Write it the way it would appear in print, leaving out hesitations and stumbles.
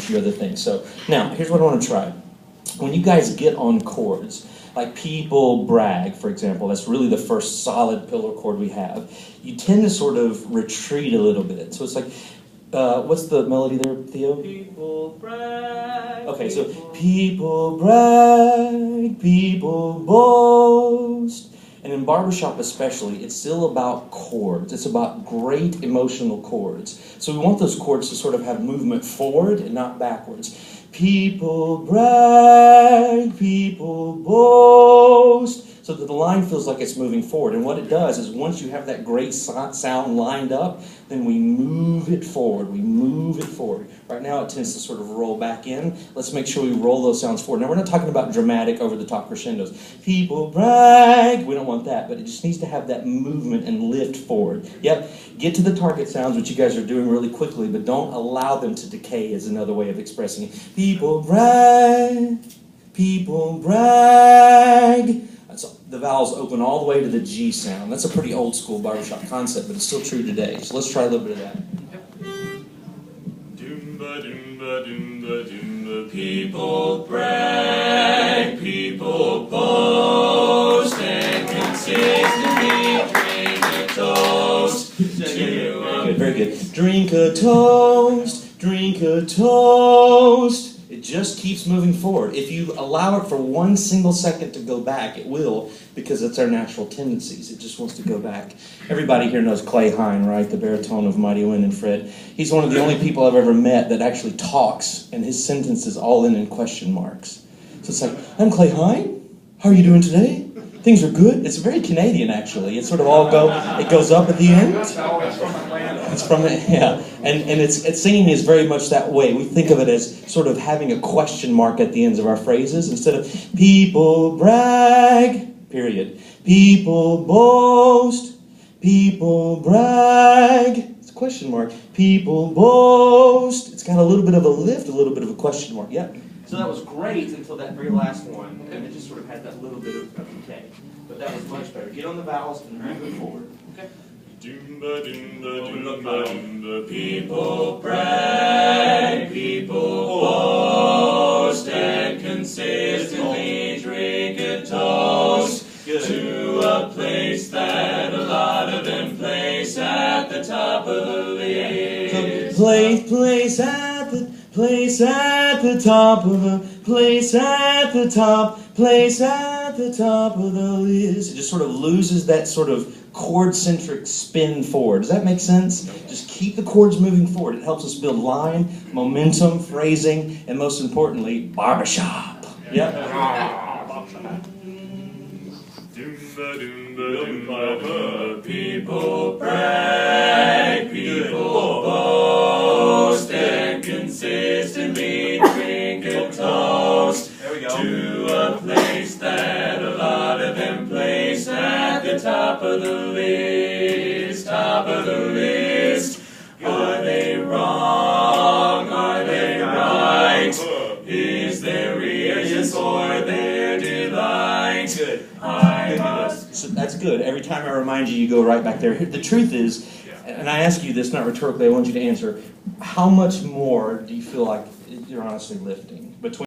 few other things. So now, here's what I want to try. When you guys get on chords, like people brag, for example, that's really the first solid pillar chord we have, you tend to sort of retreat a little bit. So it's like, what's the melody there, Theo? People brag. Okay, so people brag, people boast. And in barbershop especially, it's still about chords. It's about great emotional chords. So we want those chords to sort of have movement forward and not backwards. People brag, people boast. So that the line feels like it's moving forward. And what it does is once you have that great sound lined up, then we move it forward. We move it forward. Right now it tends to sort of roll back in. Let's make sure we roll those sounds forward. Now we're not talking about dramatic over-the-top crescendos. People brag. We don't want that, but it just needs to have that movement and lift forward. Yep, get to the target sounds, which you guys are doing really quickly, but don't allow them to decay is another way of expressing it. People brag. People brag. The vowels open all the way to the G sound. That's a pretty old school barbershop concept, but it's still true today. So let's try a little bit of that. Doomba, doomba, doomba, doomba. People brag, people boast, and consistently drink a toast to Very good. Drink a toast, drink a toast. It just keeps moving forward. If you allow it for 1 single second to go back, it will, because it's our natural tendencies. It just wants to go back. Everybody here knows Clay Hine, right? The baritone of Mighty Wind and Fred. He's one of the only people I've ever met that actually talks, and his sentence is all in question marks. So it's like, I'm Clay Hine. How are you doing today? Things are good. It's very Canadian, actually. It's sort of it goes up at the end. It's from yeah. And it's singing is very much that way. We think of it as sort of having a question mark at the ends of our phrases instead of people brag, period. People boast, people brag. It's a question mark. People boast. It's got a little bit of a lift, a little bit of a question mark. Yeah. So that was great until that very last one, and it just sort of had that little bit of decay. But that was much better. Get on the vowels and move it forward. Okay. Doomba, doomba, doomba, doomba. People brag, people boast, and consistently drink a toast to a place that a lot of them place at the top of the list. So place at the top of the list. It just sort of loses that sort of chord-centric spin forward. Does that make sense? Just keep the chords moving forward. It helps us build line, momentum, phrasing, and most importantly, barbershop. Yep. Doomba, doomba, doomba, doomba. People brag, people boast, and consistently drink a toast to a place that a lot of them place at the top of the list. Top of the list. Are they wrong? Are they right? Is there reason for their delight? Good. I must. So that's good. Every time I remind you, you go right back there. The truth is, and I ask you this not rhetorically, I want you to answer, how much more do you feel like you're honestly lifting between